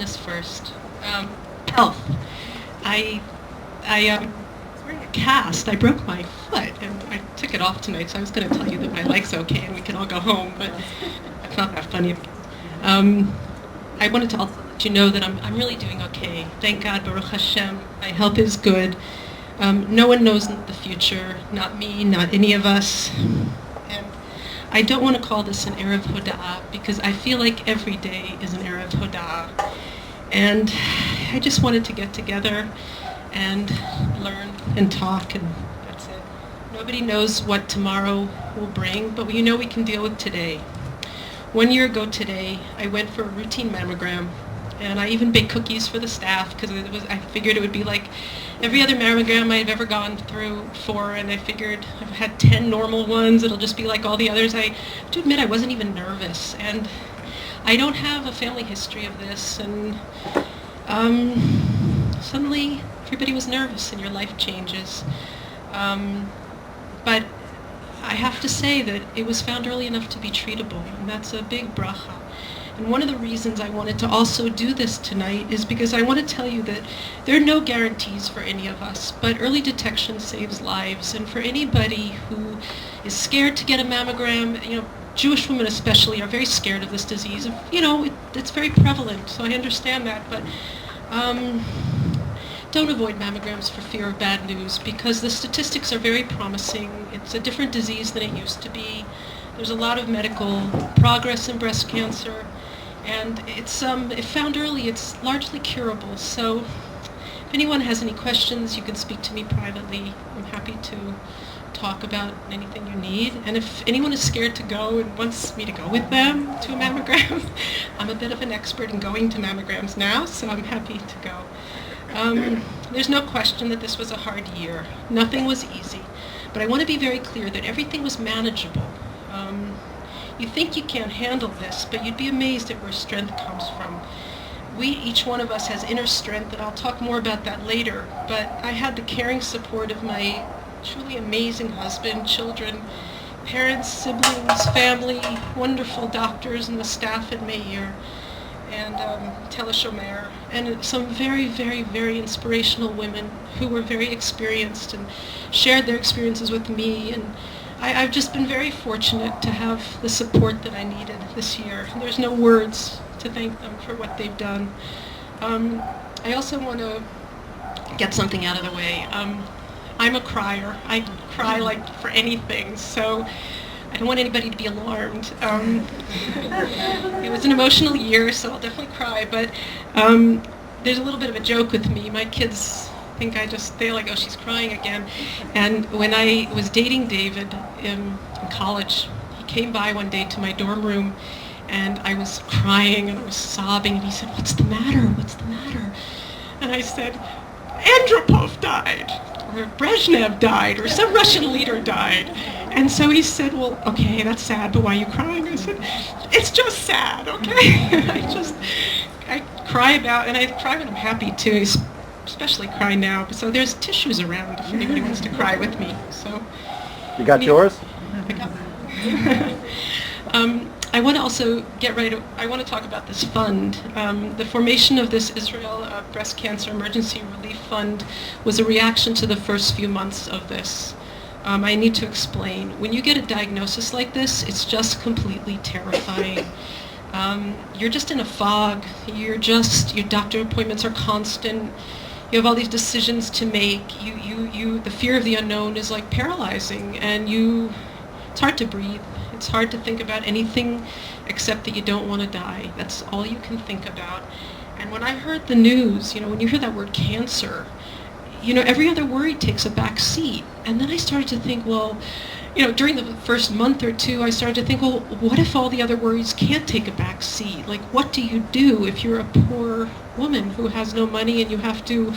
fitness first. Health. I was wearing a cast. I broke my foot, and I took it off tonight, so I was going to tell you that my leg's okay and we can all go home, but that's not that funny. I wanted to also let you know that I'm really doing okay. Thank God, Baruch Hashem. My health is good. No one knows the future, not me, not any of us. And I don't want to call this an Erev Hoda'ah because I feel like every day is an Erev Hoda'ah. And I just wanted to get together and learn and talk, and that's it. Nobody knows what tomorrow will bring, but we know we can deal with today. 1 year ago today, I went for a routine mammogram, and I even baked cookies for the staff because I figured it would be like every other mammogram I've ever gone through for, and I figured I've had 10 normal ones, it'll just be like all the others. I have to admit I wasn't even nervous, and I don't have a family history of this, and suddenly everybody was nervous and your life changes. But I have to say that it was found early enough to be treatable, and that's a big bracha. And one of the reasons I wanted to also do this tonight is because I want to tell you that there are no guarantees for any of us, but early detection saves lives. And for anybody who is scared to get a mammogram, Jewish women especially are very scared of this disease. It's very prevalent, so I understand that, but don't avoid mammograms for fear of bad news, because the statistics are very promising. It's a different disease than it used to be. There's a lot of medical progress in breast cancer, and if found early, it's largely curable. So if anyone has any questions, you can speak to me privately. I'm happy to talk about anything you need. And if anyone is scared to go and wants me to go with them to a mammogram, I'm a bit of an expert in going to mammograms now, so I'm happy to go. There's no question that this was a hard year. Nothing was easy. But I want to be very clear that everything was manageable. You think you can't handle this, but you'd be amazed at where strength comes from. Each one of us has inner strength, and I'll talk more about that later. But I had the caring support of my truly amazing husband, children, parents, siblings, family, wonderful doctors, and the staff at Meir, and Teleshomer, and some very, very, very inspirational women who were very experienced and shared their experiences with me. And I've just been very fortunate to have the support that I needed this year. There's no words to thank them for what they've done. I also want to get something out of the way. I'm a crier. I cry like for anything, so I don't want anybody to be alarmed. It was an emotional year, so I'll definitely cry, but there's a little bit of a joke with me. My kids think they're like, oh, she's crying again. And when I was dating David in college, he came by one day to my dorm room, and I was crying and I was sobbing, and he said, what's the matter? What's the matter? And I said, Andropov died, or Brezhnev died, or some Russian leader died. And so he said, well, okay, that's sad, but why are you crying? I said, it's just sad, okay? I cry about, and I cry when I'm happy too, especially cry now. So there's tissues around if anybody wants to cry with me. So you got yours? I got I want to also I want to talk about this fund. The formation of this Israel Breast Cancer Emergency Relief Fund was a reaction to the first few months of this. I need to explain. When you get a diagnosis like this, it's just completely terrifying. You're just in a fog. Your doctor appointments are constant. You have all these decisions to make. The fear of the unknown is like paralyzing, and it's hard to breathe. It's hard to think about anything except that you don't want to die. That's all you can think about. And when I heard the news, when you hear that word cancer, every other worry takes a back seat. And then I started to think, well, during the first month or two, I started to think, well, what if all the other worries can't take a back seat? Like, what do you do if you're a poor woman who has no money and you have to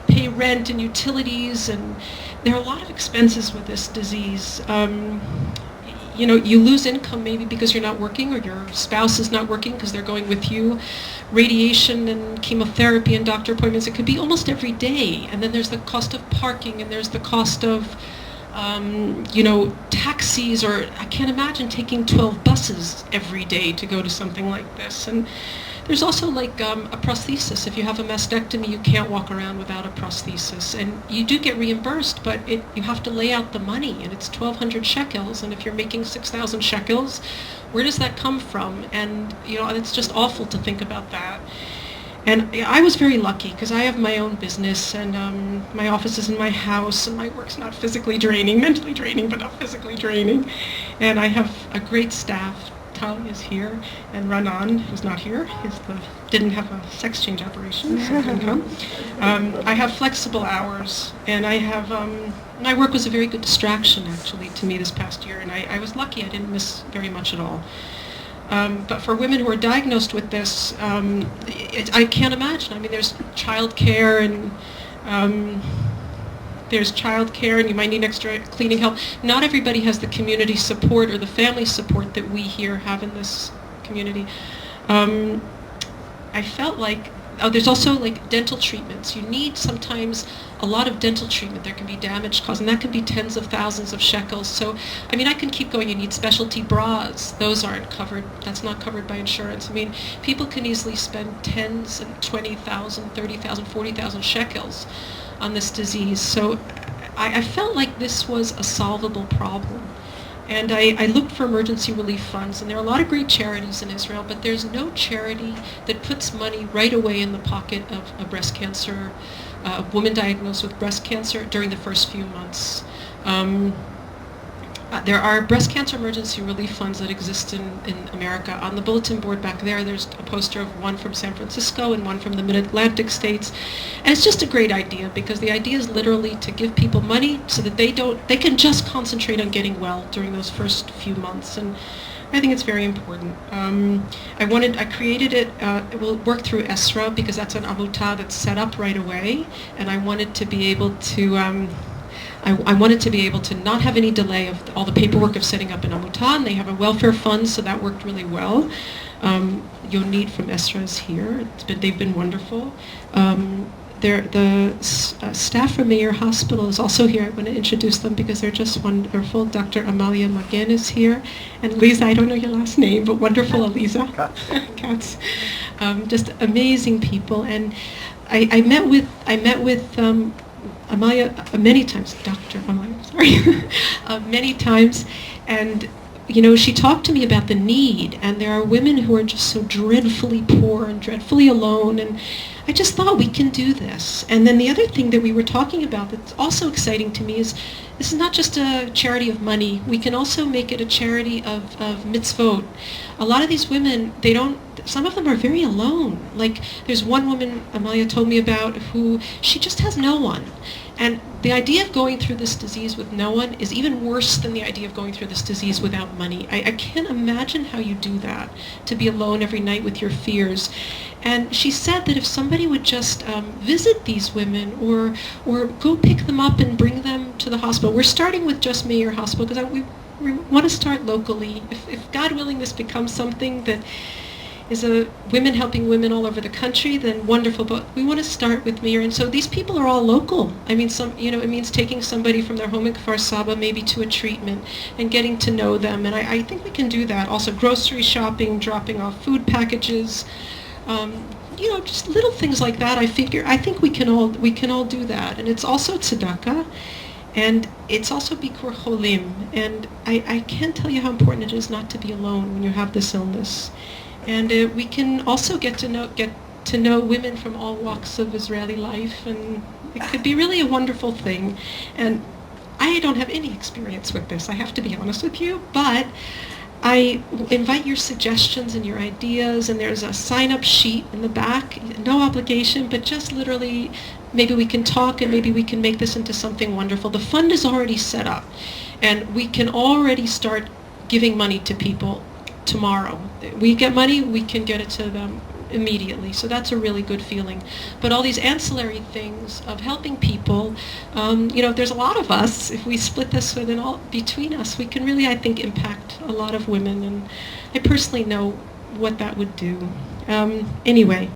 pay rent and utilities? And there are a lot of expenses with this disease. You lose income maybe because you're not working, or your spouse is not working because they're going with you. Radiation and chemotherapy and doctor appointments, it could be almost every day. And then there's the cost of parking, and there's the cost of taxis, or I can't imagine taking 12 buses every day to go to something like this. And There's also like a prosthesis. If you have a mastectomy, you can't walk around without a prosthesis, and you do get reimbursed, but you have to lay out the money, and it's 1,200 shekels, and if you're making 6,000 shekels, where does that come from? And it's just awful to think about that. And I was very lucky because I have my own business, and my office is in my house, and my work's not physically draining, mentally draining, but not physically draining. And I have a great staff. Tali is here, and Ranan, who's not here, didn't have a sex change operation, so couldn't come. I have flexible hours, and my work was a very good distraction, actually, to me this past year, and I was lucky. I didn't miss very much at all. But for women who are diagnosed with this, I can't imagine. I mean, there's childcare and you might need extra cleaning help. Not everybody has the community support or the family support that we here have in this community. I felt like, there's also like dental treatments. You need sometimes a lot of dental treatment. There can be damage caused, and that can be tens of thousands of shekels. So, I mean, I can keep going. You need specialty bras. Those aren't covered. That's not covered by insurance. I mean, people can easily spend tens and 20,000, 30,000, 40,000 shekels on this disease. So I felt like this was a solvable problem. And I looked for emergency relief funds, and there are a lot of great charities in Israel, but there's no charity that puts money right away in the pocket of a woman diagnosed with breast cancer during the first few months. There are breast cancer emergency relief funds that exist in America. On the bulletin board back there's a poster of one from San Francisco and one from the Mid-Atlantic states. And it's just a great idea, because the idea is literally to give people money so that they can just concentrate on getting well during those first few months. And I think it's very important. I created it, it will work through ESRA, because that's an amuta that's set up right away, and I wanted to be able to I wanted to be able to not have any delay of all the paperwork of setting up an amuta, and they have a welfare fund, so that worked really well. Yonit from Esra is here. They've been wonderful. The staff from Meir Hospital is also here. I want to introduce them because they're just wonderful. Dr. Amalia Magen is here, and Lisa, I don't know your last name, but wonderful, Eliza. Katz. Just amazing people. And I met with Amalia many times, Dr. Amalia, sorry, many times, and she talked to me about the need, and there are women who are just so dreadfully poor and dreadfully alone, and I just thought we can do this. And then the other thing that we were talking about that's also exciting to me is this is not just a charity of money. We can also make it a charity of mitzvot. A lot of these women, some of them are very alone. Like, there's one woman Amalia told me about who, she just has no one. And the idea of going through this disease with no one is even worse than the idea of going through this disease without money. I can't imagine how you do that, to be alone every night with your fears. And she said that if somebody would just visit these women or go pick them up and bring them to the hospital. We're starting with just Meir Hospital because we want to start locally. If God willing this becomes something that is women helping women all over the country, then wonderful. But we want to start with Meir, and so these people are all local. I mean, it means taking somebody from their home in Kfar Saba maybe to a treatment and getting to know them. And I think we can do that. Also, grocery shopping, dropping off food packages, just little things like that. I think we can all do that. And it's also tzedakah, and it's also bikur cholim. And I can't tell you how important it is not to be alone when you have this illness. And we can also get to know women from all walks of Israeli life, and it could be really a wonderful thing. And I don't have any experience with this, I have to be honest with you, but I invite your suggestions and your ideas, and there's a sign-up sheet in the back, no obligation, but just literally maybe we can talk and maybe we can make this into something wonderful. The fund is already set up, and we can already start giving money to people tomorrow. We get money, we can get it to them immediately. So that's a really good feeling. But all these ancillary things of helping people, there's a lot of us. If we split this between us, we can really, I think, impact a lot of women. And I personally know what that would do. Anyway.